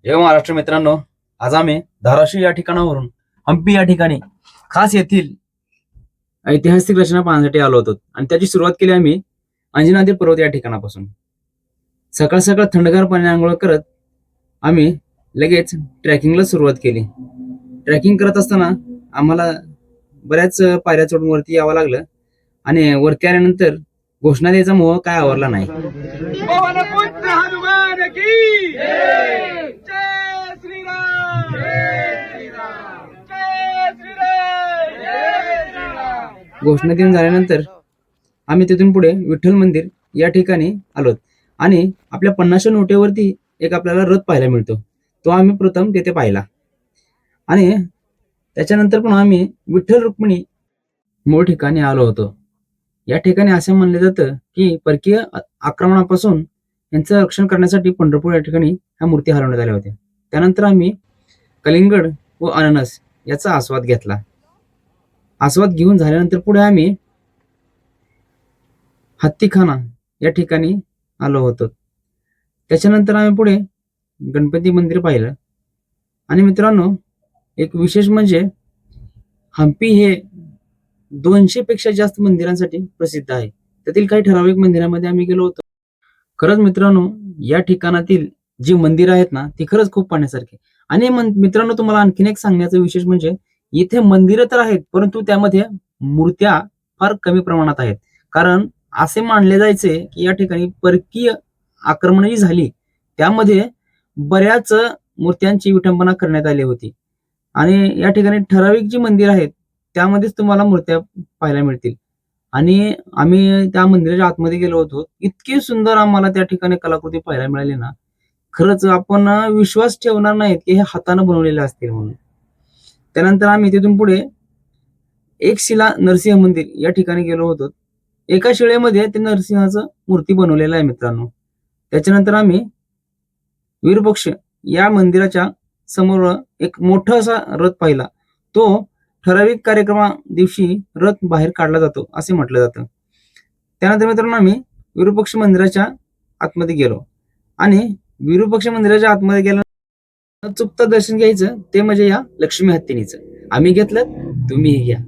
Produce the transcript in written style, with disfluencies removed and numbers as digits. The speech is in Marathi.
जय महाराष्ट्र मित्रांनो, आज आम्ही धाराशिव या ठिकाणावरून हंपी या ठिकाणी खास येथील ऐतिहासिक रचना पाहण्यासाठी आलो होतो आणि त्याची सुरुवात केली आम्ही अंजनाद्री पर्वत या ठिकाणापासून. सकाळ सकाळ थंडगार पाणी आंघोळ करत आम्ही लगेच ट्रेकिंगला सुरुवात केली. ट्रेकिंग करत असताना आम्हाला बऱ्याच पायऱ्या चढून वरती यावं लागलं आणि वरती आल्यानंतर घोषणा द्यायचा मोह काय आवरला नाही. पवनपुत्र हनुमान की जय श्रीराम जय श्रीराम जय श्रीराम जय श्रीराम. घोषणा देऊन झाल्यानंतर आम्ही तिथून पुढे विठ्ठल मंदिर या ठिकाणी आलो आणि आपल्या 50 नोटेवरती एक आपल्याला रथ पाहायला मिळतो. तो आम्ही प्रथम तेथे पाहिला आणि त्याच्यानंतर पण आम्ही विठ्ठल रुक्मिणी मूळ ठिकाणी आलो होतो. या ठिकाणी असे म्हणले जातं की परकीय आक्रमणापासून यांचं रक्षण करण्यासाठी पंढरपूर या ठिकाणी ह्या मूर्ती हलवण्यात आल्या होत्या. त्यानंतर आम्ही कलिंगड व अननस याचा आस्वाद घेतला. आस्वाद घेऊन झाल्यानंतर पुढे आम्ही हत्तीखाना या ठिकाणी आलो होतो. त्याच्यानंतर आम्ही पुढे गणपती मंदिर पाहिलं आणि मित्रांनो, एक विशेष म्हणजे हंपी हे 200 पेक्षा जास्त मंदिरांसाठी प्रसिद्ध आहे. त्यातील काही ठराविक मंदिरांमध्ये आम्ही गेलो होतो. खरंच मित्रांनो, या ठिकाणातील जी मंदिरं आहेत ना, ती खरंच खूप पाहण्यासारखी. आणि मित्रांनो, तुम्हाला आणखीन एक सांगण्याचं विशेष म्हणजे इथे मंदिरं तर आहेत, परंतु त्यामध्ये मूर्त्या फार कमी प्रमाणात आहेत. कारण असे मानले जायचे की या ठिकाणी परकीय आक्रमण जी झाली त्यामध्ये बऱ्याच मूर्त्यांची विटंबना करण्यात आली होती आणि या ठिकाणी ठराविक जी मंदिर आहेत त्यामध्येच तुम्हाला मूर्त्या पाहायला मिळतील. आणि आम्ही त्या मंदिराच्या आतमध्ये गेलो होतो. इतकी सुंदर आम्हाला त्या ठिकाणी कलाकृती पाहायला मिळाली ना, खरंच आपण विश्वास ठेवणार नाहीत की हे हाताने बनवलेले असतील म्हणून. त्यानंतर आम्ही तिथून पुढे एक शिला नरसिंह मंदिर या ठिकाणी गेलो होतो. एका शिळेमध्ये ते नरसिंहाचं मूर्ती बनवलेलं आहे मित्रांनो. त्याच्यानंतर आम्ही विरूपक्ष या मंदिराच्या समोर एक मोठा असा रथ पाहिला. तो ठराविक कार्यक्रमा दिवशी रथ बाहेर काढला जातो असे म्हटलं जातं. त्यानंतर मित्रांनो आम्ही विरूपक्ष मंदिराच्या आतमध्ये गेलो आणि विरूपक्ष मंदिराच्या आतमध्ये गेल्यानंतर चुकतं दर्शन घ्यायचं ते म्हणजे या लक्ष्मी हत्तीनीचं. आम्ही घेतलं, तुम्हीही घ्या.